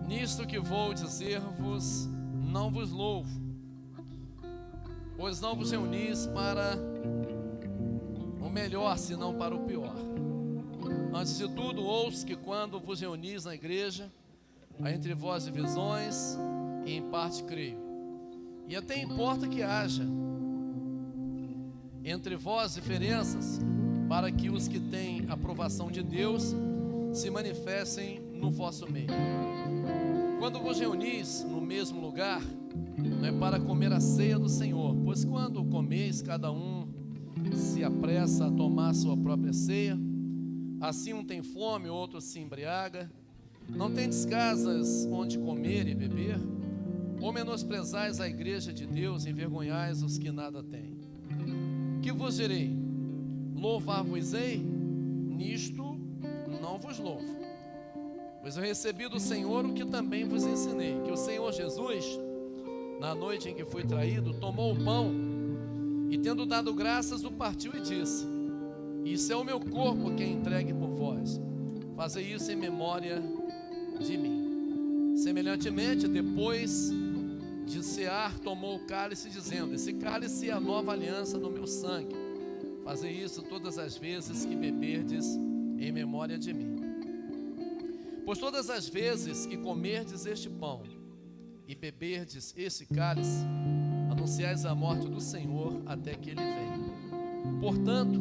Nisto que vou dizer-vos, não vos louvo, pois não vos reunis para o melhor, senão para o pior. Antes de tudo, ouço que quando vos reunis na igreja, há entre vós divisões, e em parte creio. E até importa que haja entre vós diferenças, para que os que têm aprovação de Deus se manifestem no vosso meio. Quando vos reunis no mesmo lugar, não é para comer a ceia do Senhor, pois quando comeis, cada um se apressa a tomar a sua própria ceia. Assim um tem fome, outro se embriaga. Não tendes casas onde comer e beber? Ou menosprezais a igreja de Deus, envergonhais os que nada têm? Que vos direi? Louvar-vos-ei? Nisto não vos louvo, pois eu recebi do Senhor o que também vos ensinei, que o Senhor Jesus, na noite em que foi traído, tomou o pão e, tendo dado graças, o partiu e disse: isso é o meu corpo que é entregue por vós, fazei isso em memória de mim. Semelhantemente, depois de cear, tomou o cálice, dizendo: esse cálice é a nova aliança no meu sangue, fazei isso todas as vezes que beberdes em memória de mim. Pois todas as vezes que comerdes este pão e beberdes este cálice, anunciais a morte do Senhor até que ele venha. Portanto,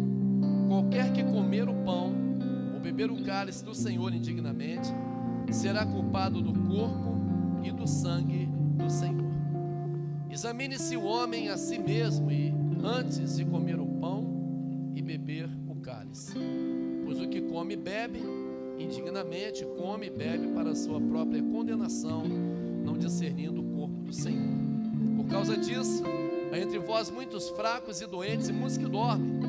qualquer que comer o pão ou beber o cálice do Senhor indignamente, será culpado do corpo e do sangue do Senhor. Examine-se o homem a si mesmo, e antes de comer o pão e beber o cálice. Pois o que come e bebe indignamente, come e bebe para a sua própria condenação, não discernindo o corpo do Senhor. Por causa disso, há entre vós muitos fracos e doentes e muitos que dormem.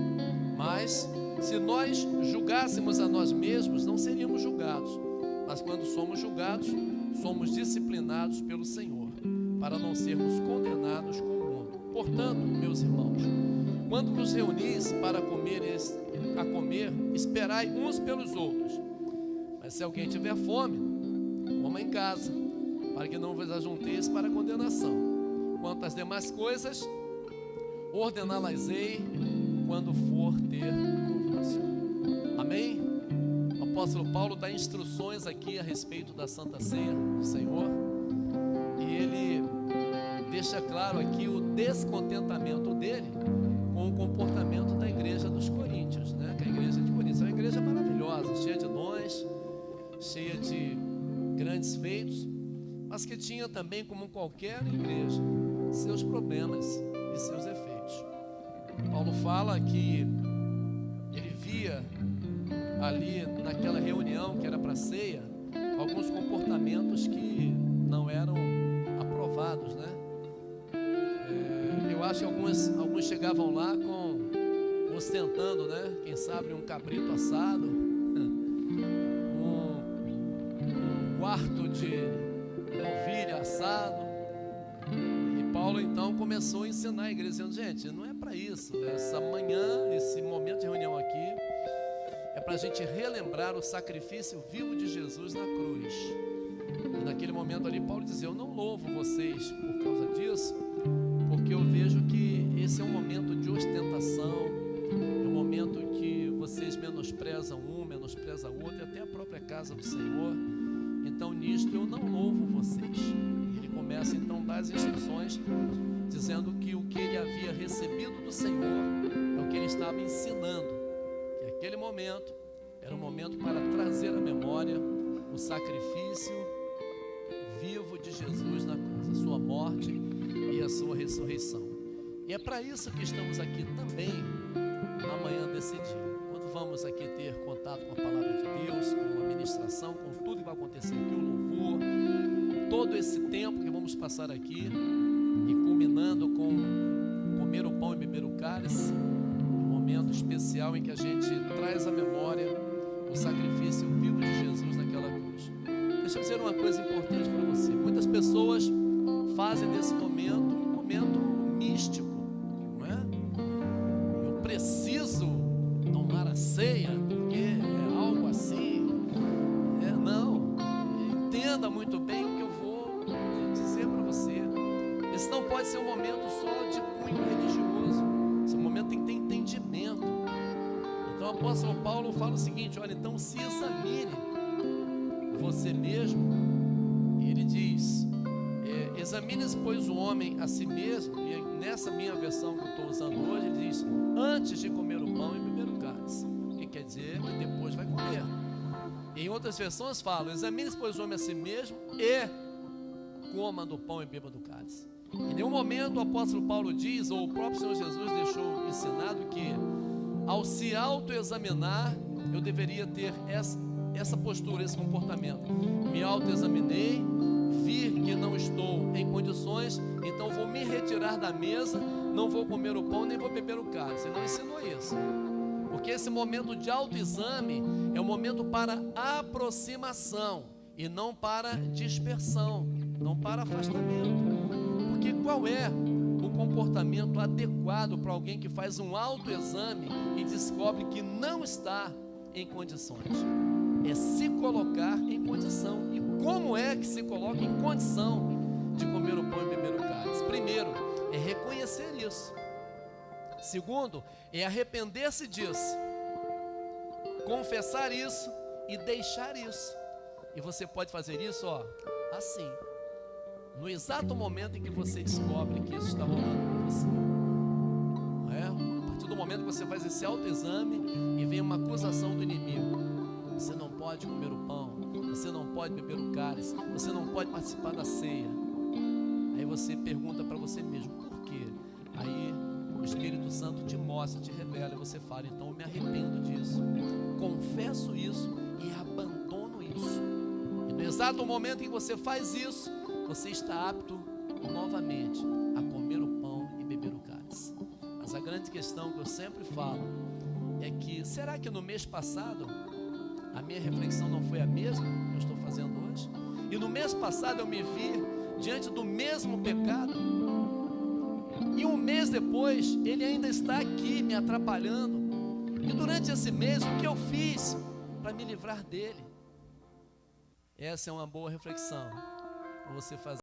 Mas se nós julgássemos a nós mesmos, não seríamos julgados. Mas quando somos julgados, somos disciplinados pelo Senhor, para não sermos condenados com o mundo. Portanto, meus irmãos, quando vos reunis para comer, esperai uns pelos outros. Mas se alguém tiver fome, coma em casa, para que não vos ajunteis para a condenação. Quanto às demais coisas, ordená-las-ei quando for ter convosco. Amém? O apóstolo Paulo dá instruções aqui a respeito da Santa Ceia do Senhor, e ele deixa claro aqui o descontentamento dele com o comportamento da igreja dos Coríntios, né? Que a igreja de Coríntios é uma igreja maravilhosa, cheia de dons, cheia de grandes feitos, mas que tinha também, como qualquer igreja, seus problemas e seus efeitos. Paulo fala que ele via ali naquela reunião que era para ceia alguns comportamentos que não eram aprovados, né? Eu acho que alguns chegavam lá ostentando, né? Quem sabe um cabrito assado, um quarto de novilha assado. E Paulo então começou a ensinar a igreja, dizendo: gente, não é para isso. Essa manhã, esse momento de reunião aqui, é para a gente relembrar o sacrifício vivo de Jesus na cruz. E naquele momento ali, Paulo dizia: eu não louvo vocês por causa disso, porque eu vejo que esse é um momento de ostentação, é um momento que vocês menosprezam um, menosprezam o outro, e até a própria casa do Senhor. Então nisto eu não louvo vocês. Ele começa então a dar as instruções, dizendo que o que ele havia recebido do Senhor é o que ele estava ensinando, que aquele momento era um momento para trazer à memória o sacrifício vivo de Jesus na cruz, a sua morte e a sua ressurreição. E é para isso que estamos aqui também na manhã desse dia, quando vamos aqui ter contato com a palavra de Deus, com a ministração, com tudo que vai acontecer aqui, o louvor, todo esse tempo que vamos passar aqui, e culminando com comer o pão e beber o cálice, um momento especial em que a gente traz à memória o sacrifício vivo de Jesus naquela cruz. Deixa eu dizer uma coisa importante para você. Muitas pessoas fazem desse momento um momento místico, não é? Eu preciso tomar a ceia porque é algo assim. Não, entenda muito bem o ser um momento só de cunho religioso. Esse momento tem que ter entendimento. Então o apóstolo Paulo fala o seguinte: olha, então se examine você mesmo. E ele diz: examine-se, pois, o homem a si mesmo. E nessa minha versão que eu estou usando hoje, ele diz: antes de comer o pão e beber o cálice. O que quer dizer que depois vai comer. Em outras versões falam: examine-se, pois, o homem a si mesmo e coma do pão e beba do cálice. Em nenhum momento o apóstolo Paulo diz, ou o próprio Senhor Jesus deixou ensinado, que ao se autoexaminar eu deveria ter essa postura, esse comportamento. Me autoexaminei, vi que não estou em condições, então vou me retirar da mesa, não vou comer o pão nem vou beber o cálice. Ele não ensinou isso, porque esse momento de autoexame é um momento para aproximação e não para dispersão, não para afastamento. Porque qual é o comportamento adequado para alguém que faz um autoexame e descobre que não está em condições? É se colocar em condição. E como é que se coloca em condição de comer o pão e beber o cálice? Primeiro, é reconhecer isso. Segundo, é arrepender-se disso, confessar isso e deixar isso. E você pode fazer isso, assim, no exato momento em que você descobre que isso está rolando com você. Não é? A partir do momento que você faz esse autoexame e vem uma acusação do inimigo: você não pode comer o pão, você não pode beber o cálice, você não pode participar da ceia. Aí você pergunta para você mesmo: por quê? Aí o Espírito Santo te mostra, te revela, e você fala: então eu me arrependo disso, confesso isso e abandono isso. E no exato momento em que você faz isso, você está apto novamente a comer o pão e beber o cálice. Mas a grande questão que eu sempre falo é que, será que no mês passado a minha reflexão não foi a mesma que eu estou fazendo hoje? E no mês passado eu me vi diante do mesmo pecado, e um mês depois ele ainda está aqui me atrapalhando. E durante esse mês, o que eu fiz para me livrar dele? Essa é uma boa reflexão para você fazer.